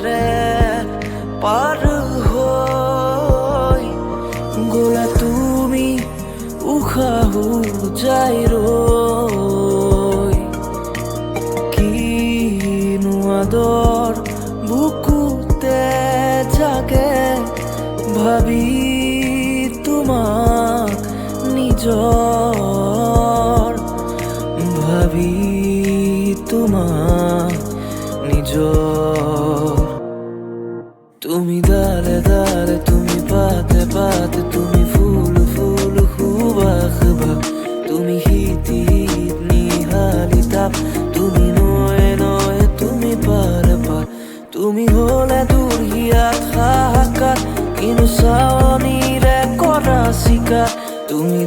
রে পার হই গোলা তুমি উখাহু যাই রই কিনু আদর বুকুতে জাগে ভাবি তোমাক নিজর ভাবি তোমাক নিজর তুমি দালে দালে তুমি পাতে পাতে তুমি ফুল ফুল খুবা খুবা তুমি হিতি হিত নিহালি তাপ তুমি নয়ে নয়ে তুমি পার পার তুমি হলে দূর হিয়াত হাহাকার কিন্তু সাওনিরে করা শিকার তুমি